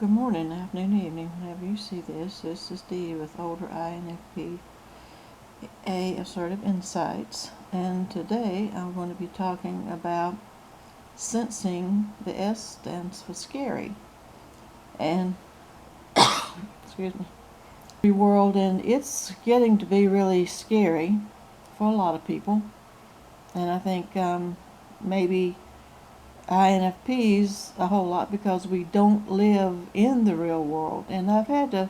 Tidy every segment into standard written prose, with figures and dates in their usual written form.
Good morning, afternoon, evening, whenever you see this. This is Dee with older INFP-A Assertive Insights. And today I'm going to be talking about sensing. The S stands for scary. And, excuse me, the world, and it's getting to be really scary for a lot of people. And I think maybe INFPs a whole lot because we don't live in the real world. And I've had to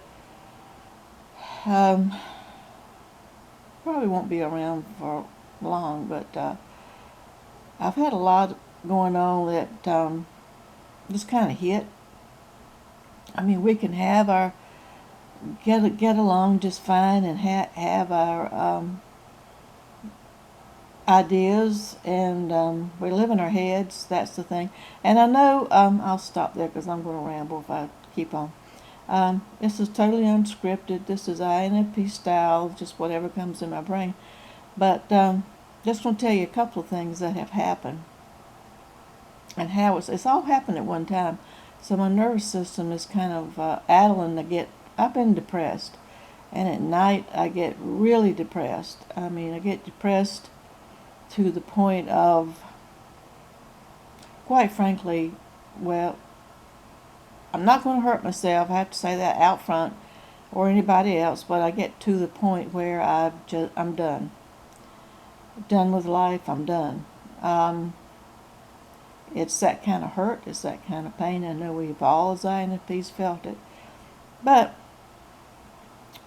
probably won't be around for long, but I've had a lot going on that just kind of hit. I mean, we can have our get along just fine and have our ideas, and we live in our heads. That's the thing. And I know I'll stop there because I'm going to ramble if I keep on. This is totally unscripted. This is INFP style, just whatever comes in my brain. But just want to tell you a couple of things that have happened and how it's all happened at one time. So my nervous system is kind of addling to get. I've been depressed, and at night I get really depressed. I mean, I get depressed to the point of, quite frankly, well, I'm not going to hurt myself. I have to say that out front, or anybody else. But I get to the point where I'm done. Done with life. I'm done. It's that kind of hurt. It's that kind of pain. I know we've all, as INFPs, felt it. But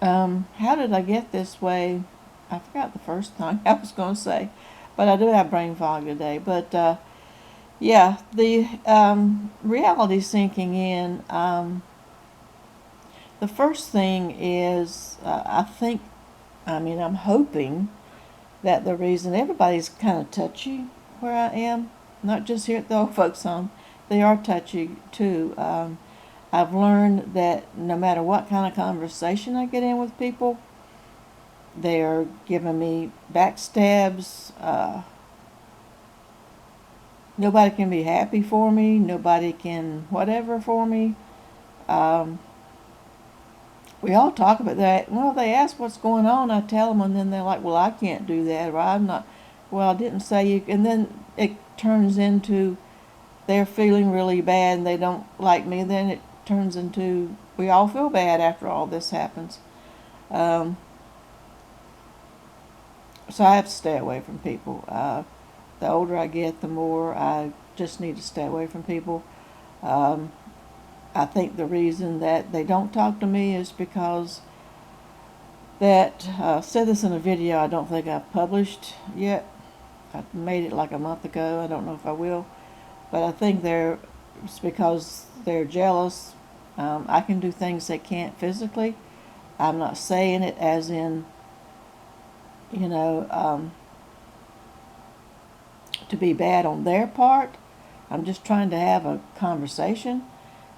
how did I get this way? I forgot the first thing I was going to say, but I do have brain fog today. But yeah, the reality sinking in. The first thing is, I'm hoping that the reason everybody's kind of touchy where I am, not just here at the old folks home, they are touchy too. I've learned that no matter what kind of conversation I get in with people, they're giving me backstabs. Nobody can be happy for me. Nobody can whatever for me. We all talk about that. Well, they ask what's going on. I tell them, and then they're like, well, I can't do that, or I'm not. Well, I didn't say you. And then it turns into they're feeling really bad and they don't like me. Then it turns into we all feel bad after all this happens. So I have to stay away from people. The older I get, the more I just need to stay away from people. I think the reason that they don't talk to me is because that, I said this in a video I don't think I've published yet. I made it like a month ago. I don't know if I will. But I think it's because they're jealous. I can do things they can't physically. I'm not saying it as in, to be bad on their part. I'm just trying to have a conversation.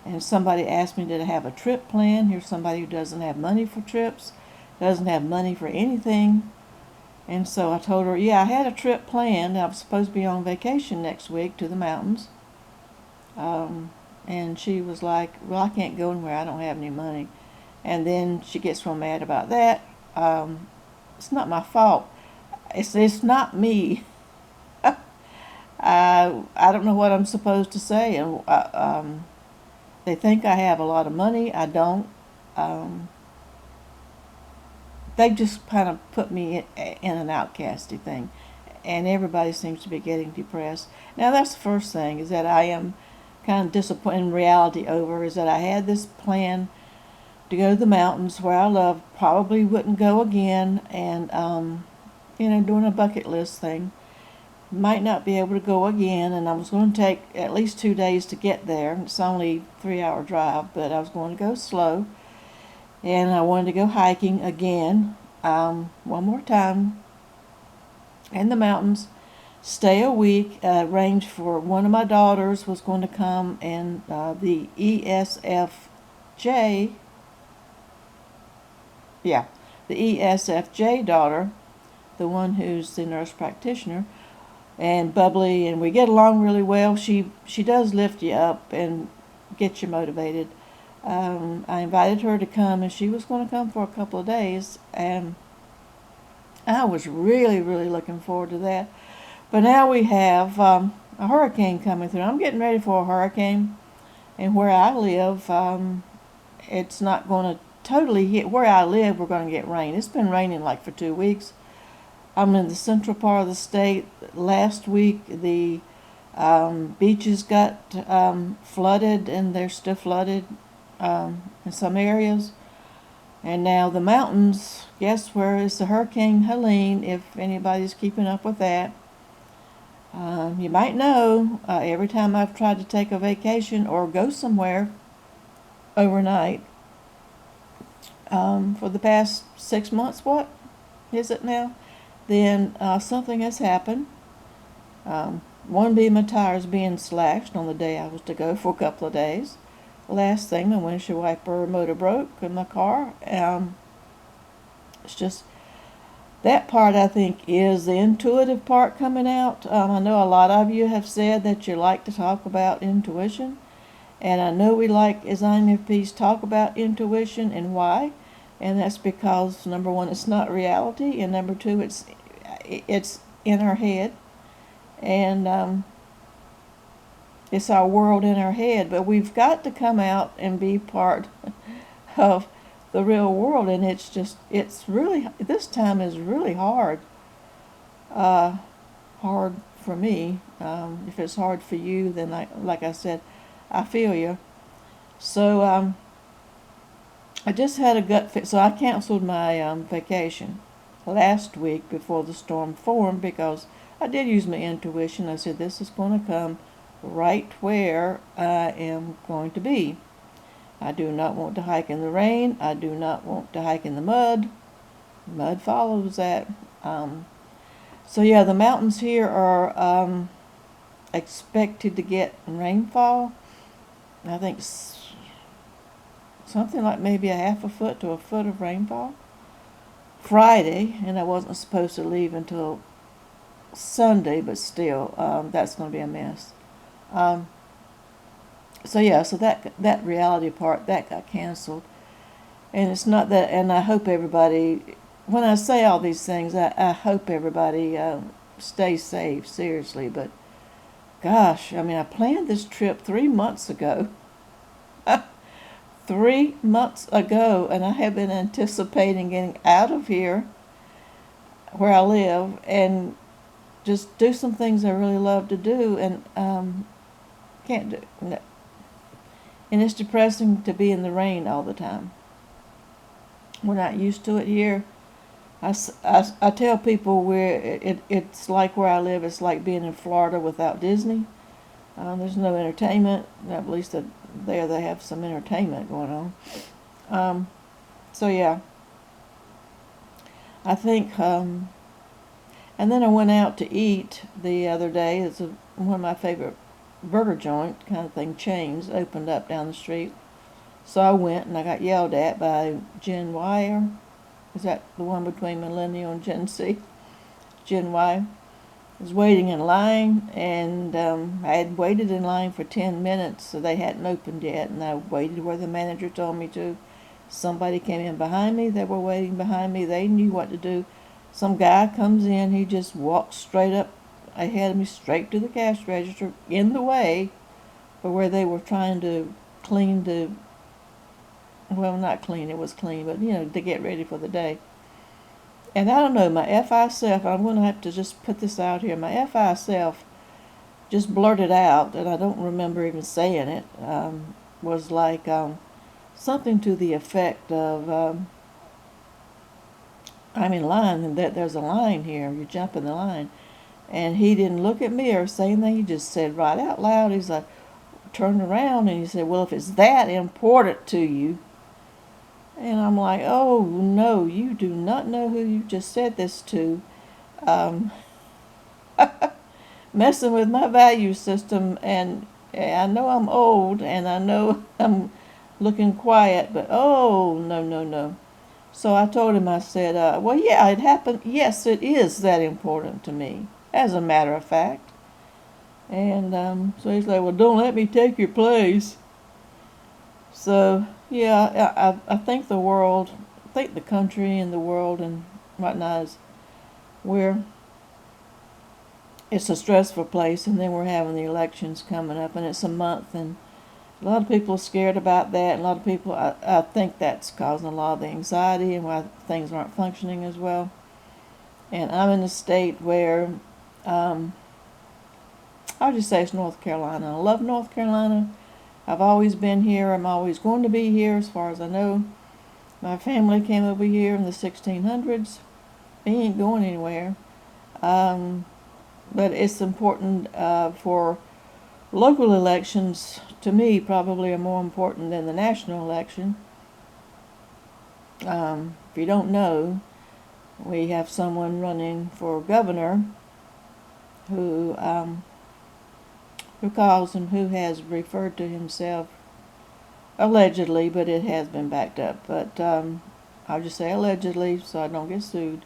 And somebody asked me, did I have a trip planned? Here's somebody who doesn't have money for trips, doesn't have money for anything. And so I told her, yeah, I had a trip planned. I was supposed to be on vacation next week to the mountains. And she was like, well, I can't go anywhere. I don't have any money. And then she gets real mad about that. It's not my fault. It's not me. I don't know what I'm supposed to say. And they think I have a lot of money. I don't. They just kind of put me in an outcasty thing. And everybody seems to be getting depressed. Now, that's the first thing, is that I am kind of disappointed in reality over, is that I had this plan to go to the mountains where I love, probably wouldn't go again, and, doing a bucket list thing. Might not be able to go again, and I was going to take at least 2 days to get there. It's only a 3-hour drive, but I was going to go slow, and I wanted to go hiking again, one more time in the mountains, stay a week. Arranged for one of my daughters was going to come, and the ESFJ, the ESFJ daughter, the one who's the nurse practitioner, and bubbly, and we get along really well. She does lift you up and get you motivated. I invited her to come, and she was going to come for a couple of days, and I was really, really looking forward to that. But now we have a hurricane coming through. I'm getting ready for a hurricane, and where I live, it's not going to totally hit. Where I live, we're going to get rain. It's been raining like for 2 weeks. I'm in the central part of the state. Last week, the beaches got flooded, and they're still flooded in some areas. And now the mountains, guess where is the Hurricane Helene, if anybody's keeping up with that. You might know, every time I've tried to take a vacation or go somewhere overnight, for the past 6 months, what is it now? Then something has happened. One being my tires being slashed on the day I was to go for a couple of days. The last thing, my windshield wiper motor broke in my car. It's just that part, I think, is the intuitive part coming out. I know a lot of you have said that you like to talk about intuition, and I know we like, as INFPs, talk about intuition and why. And that's because, number one, it's not reality, and number two, it's in our head, and it's our world in our head. But we've got to come out and be part of the real world, and it's really, this time is really hard. Hard for me. If it's hard for you, then like I said, I feel you. So I just had a gut fit, so I canceled my vacation last week before the storm formed, because I did use my intuition. I said, this is going to come right where I am going to be. I do not want to hike in the rain. I do not want to hike in the mud. Mud follows that. So yeah, the mountains here are expected to get rainfall. I think something like maybe a half a foot to a foot of rainfall Friday, and I wasn't supposed to leave until Sunday, but still, that's going to be a mess. So yeah, so that reality part, that got canceled. And it's not that, and I hope everybody, when I say all these things, I hope everybody stays safe, seriously. But gosh, I mean, I planned this trip 3 months ago. 3 months ago, and I have been anticipating getting out of here, where I live, and just do some things I really love to do, and can't do. No. And it's depressing to be in the rain all the time. We're not used to it here. I tell people it's like where I live, it's like being in Florida without Disney. There's no entertainment. At least there they have some entertainment going on. So yeah, I think, and then I went out to eat the other day. It's one of my favorite burger joint kind of thing, chains, opened up down the street. So I went, and I got yelled at by Gen Y. Is that the one between Millennial and Gen Z? Gen Y. I was waiting in line, and I had waited in line for 10 minutes, so they hadn't opened yet, and I waited where the manager told me to. Somebody came in behind me. They were waiting behind me. They knew what to do. Some guy comes in. He just walks straight up ahead of me, straight to the cash register, in the way for where they were trying to clean the, well, not clean, it was clean, but, to get ready for the day. And I don't know, my FI self, I'm going to have to just put this out here, my FI self just blurted out, and I don't remember even saying it, was like something to the effect of, I'm in line, and that there's a line here, you jump in the line. And he didn't look at me or say anything, he just said right out loud, he's like, turned around, and he said, well, if it's that important to you. And I'm like, oh, no, you do not know who you just said this to. Messing with my value system, and I know I'm old, and I know I'm looking quiet, but oh, no, no, no. So I told him, I said, well, yeah, it happened. Yes, it is that important to me, as a matter of fact. And so he's like, well, don't let me take your place. So Yeah, I think the world, I think the country and the world and right now is where it's a stressful place, and then we're having the elections coming up, and it's a month, and a lot of people are scared about that. And a lot of people, I think that's causing a lot of the anxiety and why things aren't functioning as well. And I'm in a state where, um, I'll just say it's North Carolina. I love North Carolina. I've always been here. I'm always going to be here as far as I know. My family came over here in the 1600s. They ain't going anywhere. Um, but it's important for local elections, to me, probably are more important than the national election. If you don't know, we have someone running for governor who who calls and who has referred to himself allegedly, but it has been backed up. But I'll just say allegedly so I don't get sued.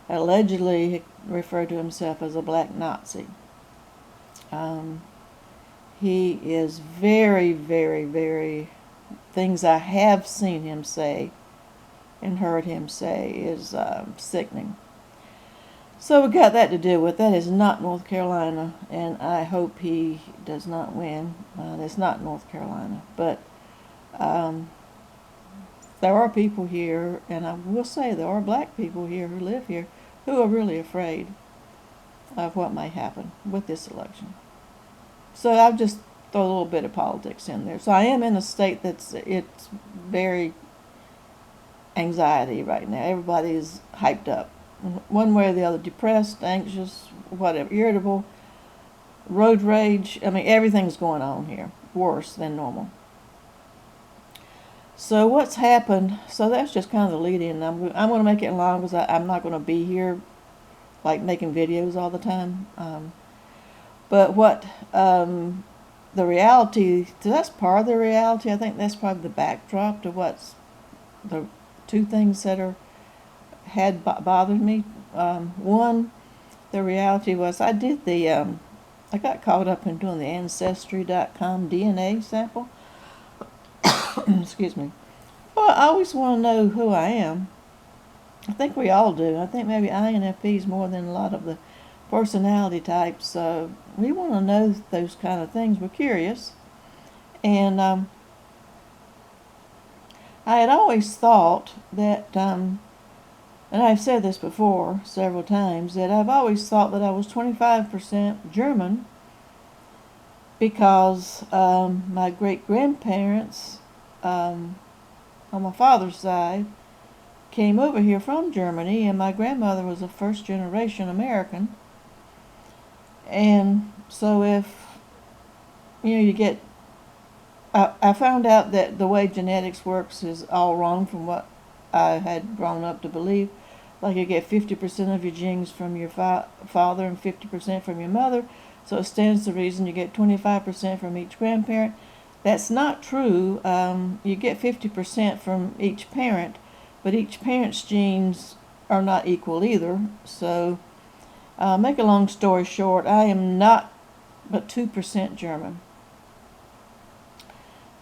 Allegedly referred to himself as a black Nazi. Um, he is very, very, very, things I have seen him say and heard him say is sickening. So we got that to deal with. That is not North Carolina, and I hope he does not win. That's not North Carolina. But um, there are people here, and I will say there are black people here who live here who are really afraid of what may happen with this election. So I'll just throw a little bit of politics in there. So I am in a state it's very anxiety right now. Everybody is hyped up, one way or the other, depressed, anxious, whatever, irritable, road rage. I mean, everything's going on here, worse than normal. So what's happened? So that's just kind of the lead-in. I'm going to make it long because I'm not going to be here like making videos all the time. But what the reality, so that's part of the reality. I think that's probably the backdrop to what's the two things that had bothered me. One, the reality was I did I got caught up in doing the Ancestry.com DNA sample. Excuse me. Well, I always want to know who I am. I think we all do. I think maybe INFPs more than a lot of the personality types. We want to know those kind of things. We're curious. And I had always thought that, and I've said this before several times, that I've always thought that I was 25% German because my great-grandparents on my father's side came over here from Germany, and my grandmother was a first-generation American. And so if, you get, I found out that the way genetics works is all wrong from what I had grown up to believe. Like you get 50% of your genes from your father and 50% from your mother. So it stands to reason you get 25% from each grandparent. That's not true. You get 50% from each parent, but each parent's genes are not equal either. So, make a long story short, I am not but 2% German.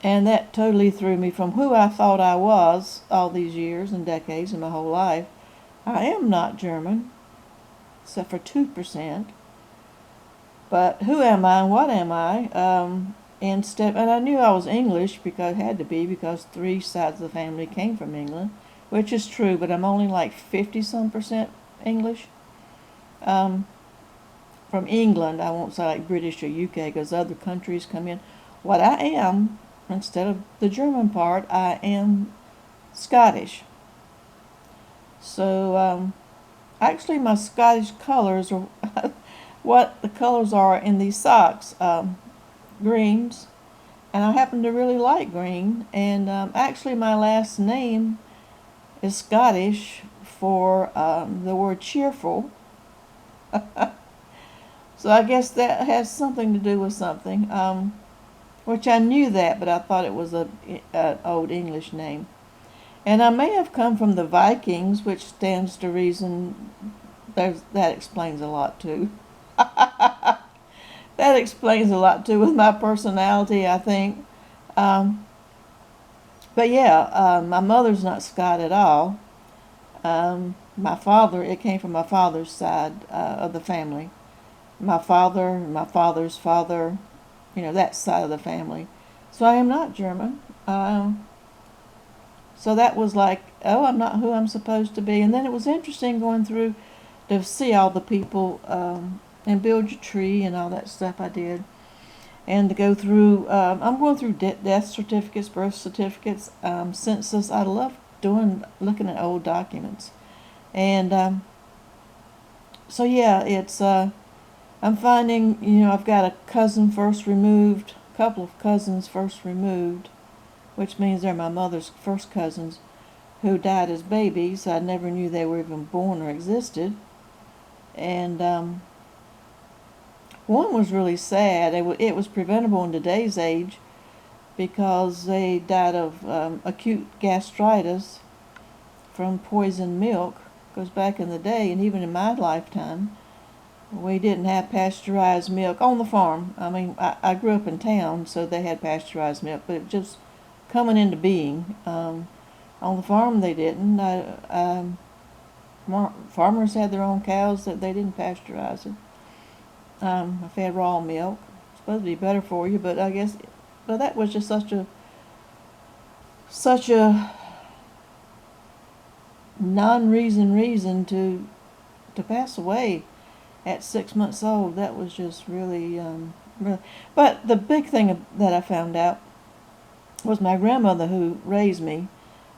And that totally threw me from who I thought I was all these years and decades and my whole life. I am not German, except for 2%. But who am I and what am I? And I knew I was English because it had to be because 3 sides of the family came from England, which is true, but I'm only like 50-some% English. From England, I won't say like British or UK because other countries come in. What I am, instead of the German part, I am Scottish. So, actually my Scottish colors are what the colors are in these socks. Greens, and I happen to really like green. And actually my last name is Scottish for the word cheerful. So I guess that has something to do with something, which I knew that, but I thought it was an old English name. And I may have come from the Vikings, which stands to reason. That explains a lot too. That explains a lot too with my personality, I think. But yeah, my mother's not Scott at all. My father, it came from my father's side of the family. My father, my father's father, that side of the family. So I am not German. So that was like, oh, I'm not who I'm supposed to be. And then it was interesting going through to see all the people and build your tree and all that stuff I did. And to go through, I'm going through death certificates, birth certificates, census. I love looking at old documents. And so yeah, it's I'm finding, I've got a cousin first removed, a couple of cousins first removed, which means they're my mother's first cousins, who died as babies. I never knew they were even born or existed. And one was really sad. It was preventable in today's age because they died of acute gastritis from poisoned milk. Because back in the day, and even in my lifetime, we didn't have pasteurized milk on the farm. I mean, I grew up in town, so they had pasteurized milk, but it just coming into being. On the farm, they didn't. Farmers had their own cows that they didn't pasteurize it. I fed raw milk. It's supposed to be better for you, but I guess, but that was just such a non-reason to pass away at 6 months old. That was just really, really. But the big thing that I found out was my grandmother who raised me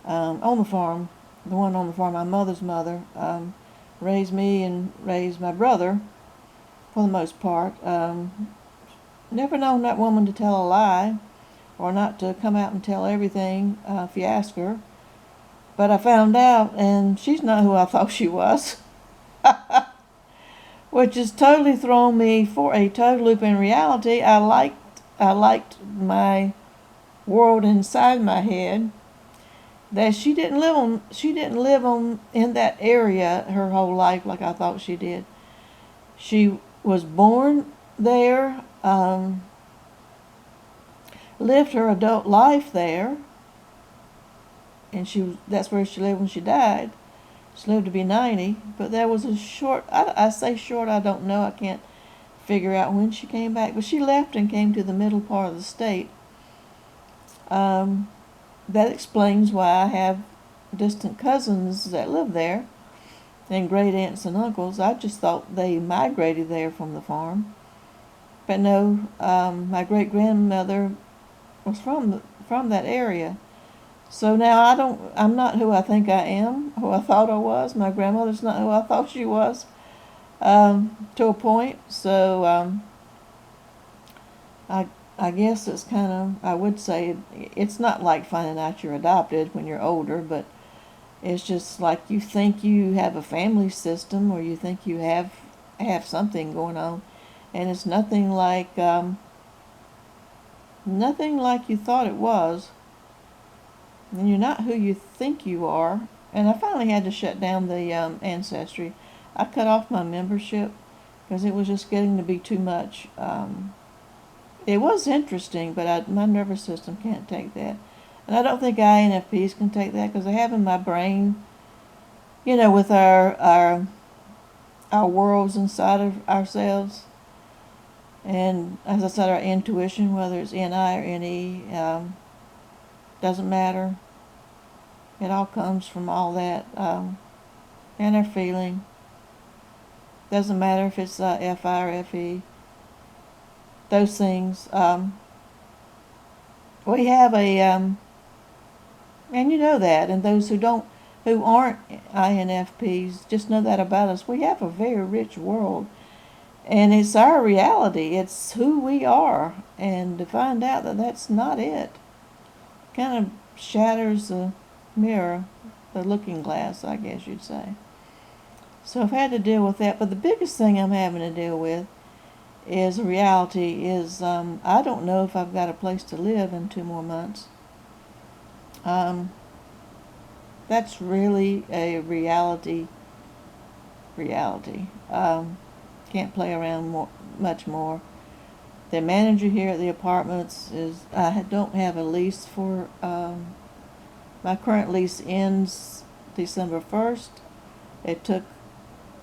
on the farm, the one on the farm, my mother's mother, raised me and raised my brother for the most part. Never known that woman to tell a lie or not to come out and tell everything if you ask her. But I found out, and she's not who I thought she was, which has totally thrown me for a total loop. In reality, I liked my world inside my head. That she didn't live on in that area her whole life like I thought she did. She was born there, lived her adult life there, and that's where she lived when she died. She lived to be 90, but there was a short, I say short, I don't know, I can't figure out when she came back, but she left and came to the middle part of the state. That explains why I have distant cousins that live there and great aunts and uncles. I just thought they migrated there from the farm. But no, my great grandmother was from that area. So now I'm not who I think I am, who I thought I was. My grandmother's not who I thought she was, to a point. So I guess it's kind of, I would say, it's not like finding out you're adopted when you're older, but it's just like you think you have a family system, or you think you have something going on, and it's nothing like you thought it was. And you're not who you think you are. And I finally had to shut down the Ancestry. I cut off my membership because it was just getting to be too much. It was interesting, but my nervous system can't take that. And I don't think INFPs can take that because I have in my brain, with our worlds inside of ourselves. And as I said, our intuition, whether it's NI or NE, doesn't matter. It all comes from all that. And our feeling. Doesn't matter if it's FI or FE. Those things. We have and you know that, and those who aren't INFPs, just know that about us. We have a very rich world, and it's our reality. It's who we are, and to find out that that's not it, kind of shatters the mirror, the looking glass, I guess you'd say. So I've had to deal with that, but the biggest thing I'm having to deal with is reality. I don't know if I've got a place to live in 2 more months. That's really a reality. Can't play around much more. The manager here at the apartments I don't have a lease for My current lease ends December 1st. It took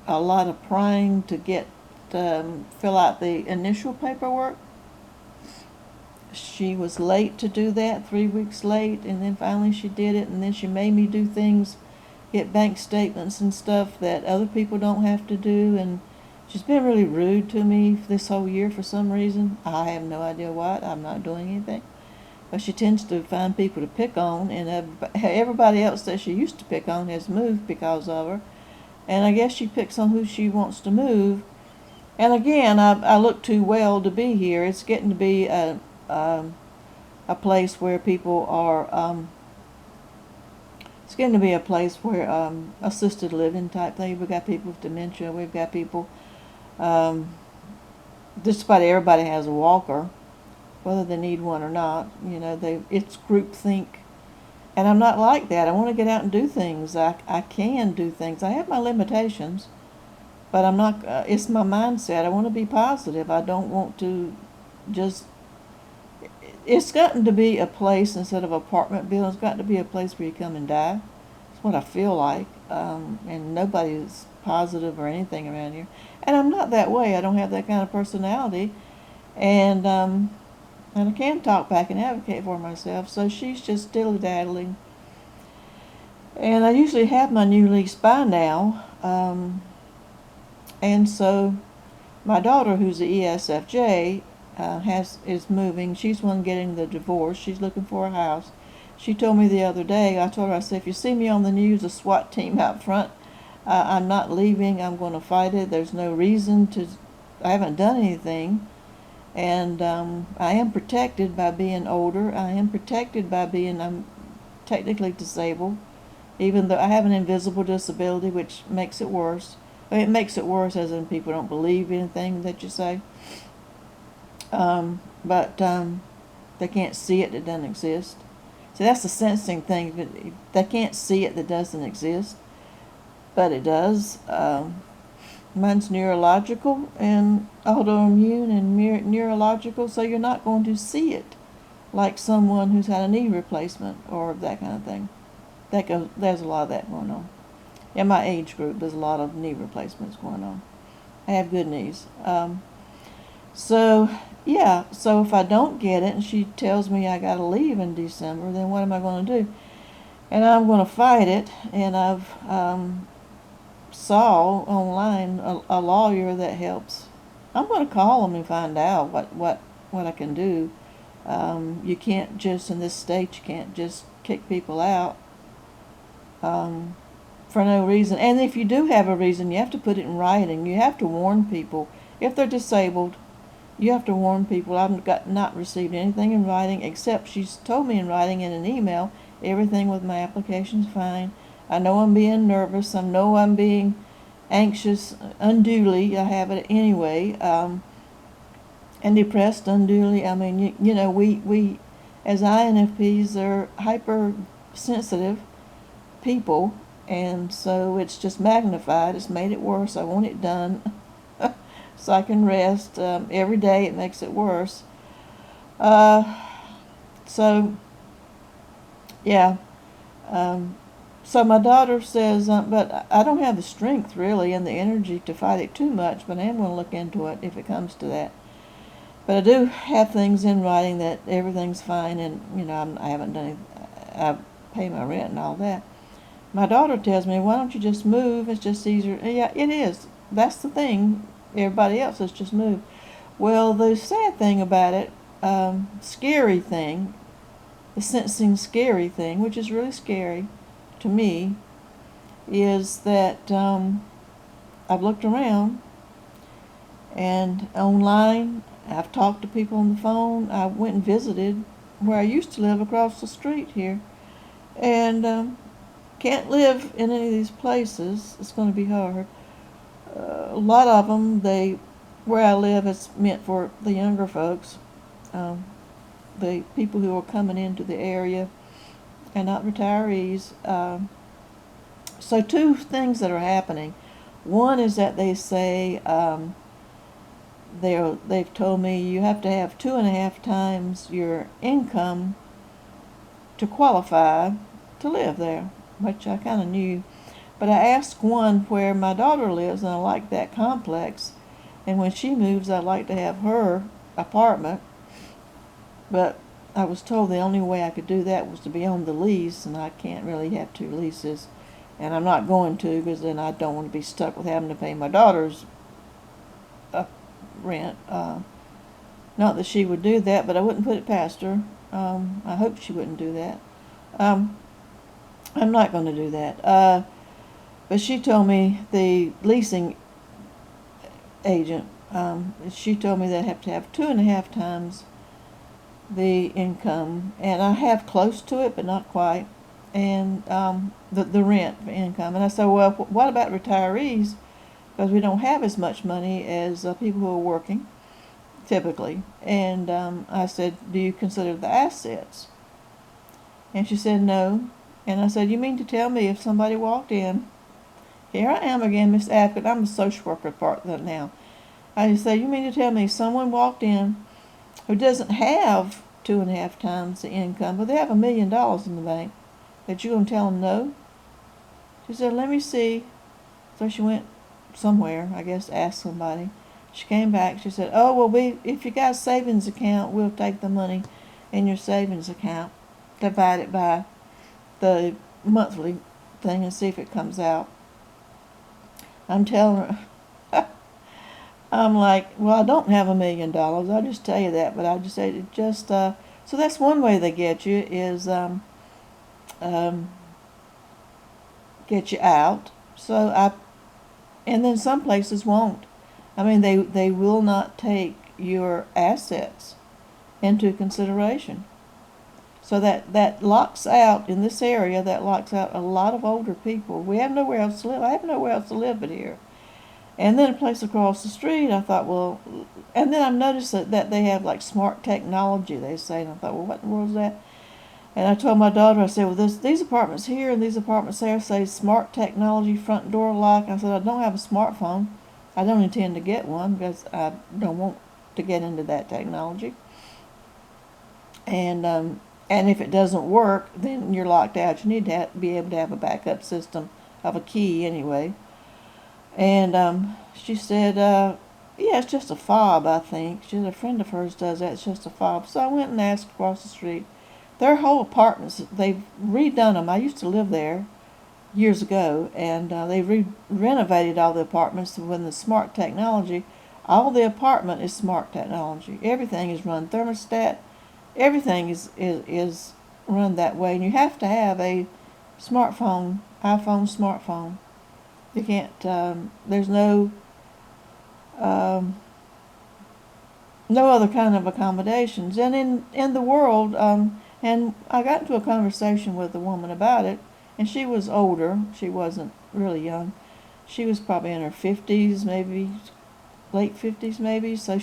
a lot of prying to get fill out the initial paperwork. She was late to do that, 3 weeks late, and then finally she did it, and then she made me do things, get bank statements and stuff that other people don't have to do, and she's been really rude to me this whole year for some reason. I have no idea what. I'm not doing anything. But she tends to find people to pick on, and everybody else that she used to pick on has moved because of her. And I guess she picks on who she wants to move. And again, I look too well to be here. It's getting to be a place where people are, it's getting to be a place where assisted living type thing. We've got people with dementia. We've got people, just about everybody has a walker, whether they need one or not. You know, it's groupthink. And I'm not like that. I want to get out and do things. I can do things. I have my limitations, but I'm not, it's my mindset. I want to be positive. I don't want to just, it's gotten to be a place instead of apartment building. It's got to be a place where you come and die. That's what I feel like. And nobody's positive or anything around here. And I'm not that way. I don't have that kind of personality. And I can talk back and advocate for myself. So she's just dilly-daddling. And I usually have my new lease by now. And so my daughter, who's the ESFJ, is moving. She's one getting the divorce. She's looking for a house. She told me the other day, I told her, I said, if you see me on the news, a SWAT team out front, I'm not leaving. I'm going to fight it. There's no reason to, I haven't done anything. And I am protected by being older. I am protected by being, I'm technically disabled, even though I have an invisible disability, which makes it worse. I mean, it makes it worse as in people don't believe anything that you say. But they can't see it, it doesn't exist. So that's the sensing thing. They can't see it, that doesn't exist, but it does. Mine's neurological and autoimmune and neurological, so you're not going to see it like someone who's had a knee replacement or that kind of thing. There's a lot of that going on. In my age group, there's a lot of knee replacements going on. I have good knees. So if I don't get it and she tells me I got to leave in December, then what am I going to do? And I'm going to fight it, and I've saw online a lawyer that helps. I'm going to call him and find out what I can do. You can't just, in this state, you can't just kick people out for no reason. And if you do have a reason, you have to put it in writing. You have to warn people. If they're disabled, you have to warn people. I've not received anything in writing, except she's told me in writing in an email, everything with my application's fine. I know I'm being nervous. I know I'm being anxious unduly. I have it anyway. And depressed unduly. I mean, you know, we as INFPs are hypersensitive people, and so it's just magnified. It's made it worse. I want it done so I can rest. Every day it makes it worse. So, yeah. So my daughter says, but I don't have the strength really and the energy to fight it too much, but I am going to look into it if it comes to that. But I do have things in writing that everything's fine, and, you know, I haven't done anything. I pay my rent and all that. My daughter tells me, why don't you just move? It's just easier. Yeah, it is. That's the thing. Everybody else has just moved. Well, the sad thing about it, scary thing, the sensing scary thing, which is really scary to me, is that I've looked around and online. I've talked to people on the phone. I went and visited where I used to live across the street here, and can't live in any of these places. It's going to be hard. A lot of them, where I live, it's meant for the younger folks, the people who are coming into the area, and not retirees. So two things that are happening. One is that they say they've told me you have to have 2.5 times your income to qualify to live there, which I kind of knew. But I asked one where my daughter lives, and I like that complex. And when she moves, I'd like to have her apartment. But I was told the only way I could do that was to be on the lease, and I can't really have two leases. And I'm not going to, because then I don't want to be stuck with having to pay my daughter's rent. Not that she would do that, but I wouldn't put it past her. I hope she wouldn't do that. I'm not going to do that. But she told me, the leasing agent, she told me that I have to have 2.5 times the income, and I have close to it, but not quite, and the rent for income. And I said, well, what about retirees? Because we don't have as much money as people who are working, typically. And I said, do you consider the assets? And she said, no. And I said, you mean to tell me if somebody walked in, here I am again, Miss Advocate, I'm a social worker part of that now. I just said, you mean to tell me if someone walked in who doesn't have 2.5 times the income, but they have $1 million in the bank, that you're going to tell them no? She said, let me see. So she went somewhere, I guess, asked somebody. She came back. She said, oh, well, if you got a savings account, we'll take the money in your savings account, divide it by the monthly thing, and see if it comes out. I'm telling her, I'm like, well, I don't have $1 million. I'll just tell you that. But I just say, so that's one way they get you, is get you out. And then some places won't. I mean, they will not take your assets into consideration. So that locks out, in this area, that locks out a lot of older people. We have nowhere else to live. I have nowhere else to live but here. And then a place across the street, I thought, well, and then I've noticed that they have like smart technology, they say, and I thought, well, what in the world is that? And I told my daughter, I said, well, these apartments here and these apartments there say smart technology, front door lock. I said, I don't have a smartphone. I don't intend to get one because I don't want to get into that technology. And if it doesn't work, then you're locked out. You need to be able to have a backup system of a key anyway. And she said, yeah, it's just a fob, I think. She said a friend of hers does that. It's just a fob. So I went and asked across the street. Their whole apartments, they've redone them. I used to live there years ago, and they renovated all the apartments with the smart technology. All the apartment is smart technology. Everything is run thermostat. Everything is run that way, and you have to have a smartphone, iPhone smartphone. You can't. There's no other kind of accommodations. And in the world, and I got into a conversation with a woman about it, and she was older. She wasn't really young. She was probably in her 50s, maybe late 50s, maybe. So